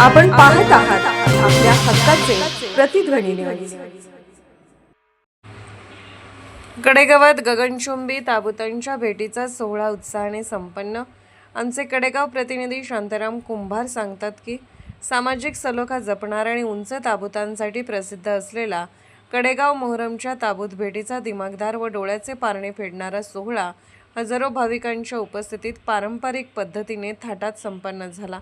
आपण पाहत आहात आपल्या हक्काचे प्रतिध्वनी न्यूज. कडेगावात गगनचुंबी ताबुतांच्या भेटीचा सोहळा उत्साहाने संपन्न. आमचे कडेगाव प्रतिनिधी शांताराम कुंभार सांगतात की सामाजिक सलोखा जपणारा आणि उंच ताबुतांसाठी प्रसिद्ध असलेला कडेगाव मोहरमच्या ताबूत भेटीचा दिमागदार व डोळ्याचे पारणे फेडणारा सोहळा हजारो भाविकांच्या उपस्थितीत पारंपरिक पद्धतीने थाटात संपन्न झाला.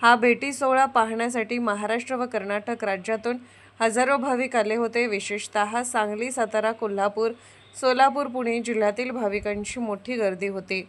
हा भेटी सोहळा पाहण्यासाठी महाराष्ट्र व कर्नाटक राज्यातून हजारो भाविक आले होते. विशेषतः सांगली, सातारा, कोल्हापूर, सोलापूर, पुणे जिल्ह्यातील भाविकांची मोठी गर्दी होती.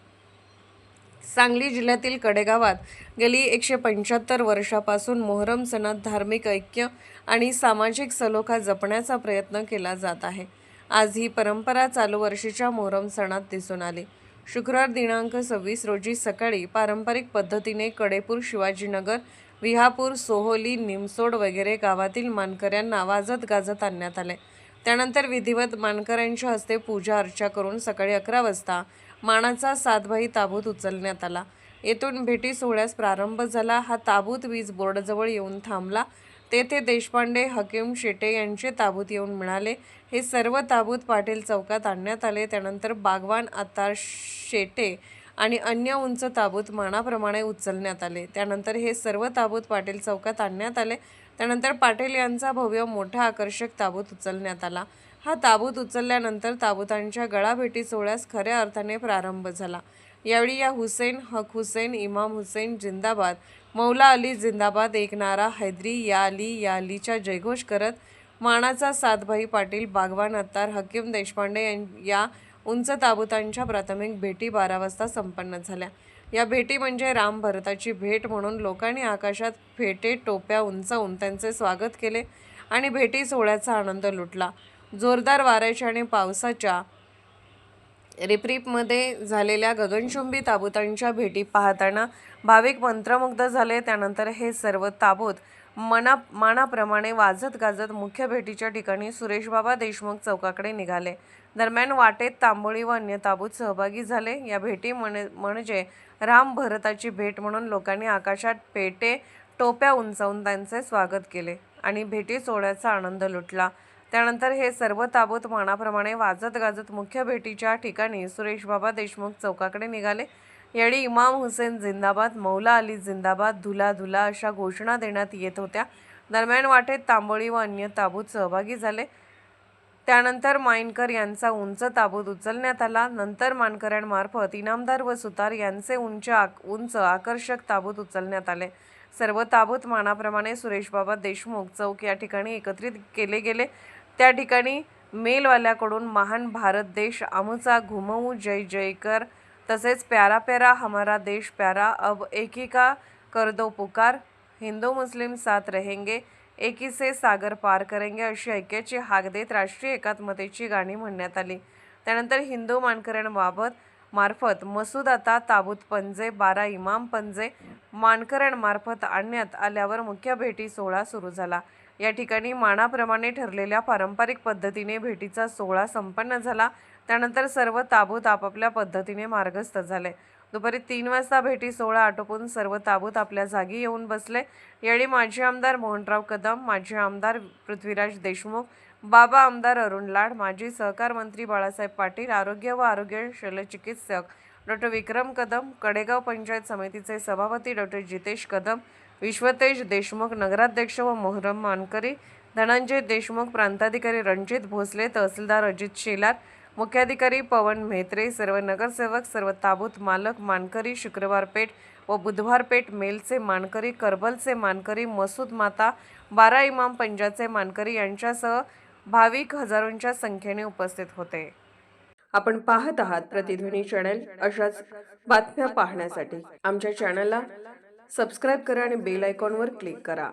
सांगली जिल्ह्यातील कडेगावात गेली 175 वर्षापासून मोहरम सणात धार्मिक ऐक्य आणि सामाजिक सलोखा जपण्याचा प्रयत्न केला जात आहे. आज ही परंपरा चालू वर्षीच्या मोहरम सणात दिसून आली. शुक्रवार दिनांक 26 रोजी सकाळी पारंपरिक पद्धतीने कडेपूर, शिवाजीनगर, विहापूर, सोहोली, निमसोड वगैरे गावातील मानकऱ्यांना वाजत गाजत आणण्यात आले. त्यानंतर विधिवत मानकऱ्यांच्या हस्ते पूजा अर्चा करून सकाळी 11 वाजता मानाचा सातभाई ताबूत उचलण्यात आला. येथून भेटी सोहळ्यास प्रारंभ झाला. हा ताबूत वीज बोर्डाजवळ येऊन थांबला. तेथे देशपांडे, हकीम, शेटे यांचे ताबूत येऊन मिळाले. हे सर्व ताबूत पाटील चौकात आणण्यात आले. त्यानंतर बागवान, आत्तार, शेटे आणि अन्य उंच ताबूत मानाप्रमाणे उचलण्यात आले. त्यानंतर हे सर्व ताबूत पाटील चौकात आणण्यात आले. त्यानंतर पाटील यांचा भव्य मोठा आकर्षक ताबूत उचलण्यात आला. हा ताबूत उचलल्यानंतर ताबूतांच्या गळाभेटी सोहळ्यास खऱ्या अर्थाने प्रारंभ झाला. यावेळी या हुसेन, हक हुसेन, इमाम हुसेन जिंदाबाद, मौला अली जिंदाबाद, एक नारा हैदरी या अलीचा जयघोष करत मानाचा सातभाई पाटील, बागवान, अत्तार, हकीम, देशपांडे या उंच ताबूतांच्या प्राथमिक भेटी 12 वाजता संपन्न झाल्या. या भेटी म्हणजे राम भरताची भेट म्हणून लोकांनी आकाशात फेटे टोप्या उंचावून त्यांचे स्वागत केले आणि भेटी सोहळ्याचा आनंद लुटला. जोरदार वाऱ्याच्या आणि पावसाच्या रिपरिपमध्ये झालेल्या गगनचुंबी ताबूतांच्या भेटी पाहताना भाविक मंत्रमुग्ध झाले. त्यानंतर हे सर्व ताबूत मानाप्रमाणे वाजत गाजत मुख्य भेटीच्या ठिकाणी सुरेशबाबा देशमुख चौकाकडे निघाले. दरम्यान वाटेत तांबोळी व अन्य ताबूत सहभागी झाले. या भेटी म्हणजे राम भरताची भेट म्हणून लोकांनी आकाशात पेटे टोप्या उंचावून त्यांचे स्वागत केले आणि भेटी सोहळ्याचा आनंद लुटला. त्यानंतर हे सर्व ताबूत मानाप्रमाणे वाजत गाजत मुख्य भेटीच्या ठिकाणी सुरेशबाबा देशमुख चौकाकडे निघाले. यावेळी इमाम हुसेन जिंदाबाद, मौला अली जिंदाबाद, धुला धुला अशा घोषणा देण्यात येत होत्या. दरम्यान वाटेत तांबोळी व अन्य ताबूत सहभागी झाले. त्यानंतर मायनकर यांचा उंच ताबूत उचलण्यात आला. नंतर मानकऱ्यांमार्फत इनामदार व सुतार यांचे उंच आकर्षक ताबूत उचलण्यात आले. सर्व ताबूत मानाप्रमाणे सुरेशबाबा देशमुख चौक या ठिकाणी एकत्रित केले गेले. त्या ठिकाणी मेलवाल्याकडून महान भारत देश आमुचा घुमवू जय जयकर, तसेच प्यारा प्यारा हमारा देश प्यारा, अब एकी का कर दो पुकार, हिंदू मुस्लिम साथ रहेंगे, एकी से सागर पार करेंगे अशी ऐक्याची हाक देत राष्ट्रीय एकात्मतेची गाणी म्हणण्यात आली. त्यानंतर हिंदू मानकऱ्यांमार्फत मसूदाता ताबूत पंजे 12 इमाम पंजे मानकऱ्यांमार्फत आणण्यात आल्यावर मुख्य भेटी सोहळा सुरू झाला. या ठिकाणी मानाप्रमाणे ठरलेल्या पारंपरिक पद्धतीने भेटीचा सोहळा संपन्न झाला. त्यानंतर सर्व ताबूत आपापल्या पद्धतीने मार्गस्थ झाले. दुपारी 3 वाजता भेटी सोहळा आटोपून सर्व ताबूत आपल्या जागी येऊन बसले. यावेळी माजी आमदार मोहनराव कदम, माजी आमदार पृथ्वीराज देशमुख, बाबा आमदार अरुण लाड, माजी सहकार मंत्री बाळासाहेब पाटील, आरोग्य व आरोग्य शल्यचिकित्सक डॉ. विक्रम कदम, कडेगाव पंचायत समितीचे सभापती डॉ. जितेश कदम, विश्वतेज देशमुख, नगराध्यक्ष व मोहरम मानकरी धनंजय देशमुख, प्रांताधिकारी रणजित भोसले, तहसीलदार अजित शेलार, मुख्याधिकारी पवन म्हेत्रे, सर्व नगरसेवक, सर्व ताबूत मालक, मानकरी, शुक्रवार पेठ व बुधवार पेठ मेलचे मानकरी, करबलचे मानकरी, मसूद माता, 12 इमाम पंजाचे मानकरी यांच्यासह भाविक हजारोंच्या संख्येने उपस्थित होते. आपण पाहत आहात प्रतिध्वनी चॅनल. अशाच बातम्या पाहण्यासाठी आमच्या चॅनलला सबस्क्राईब करा आणि बेल आयकॉनवर क्लिक करा.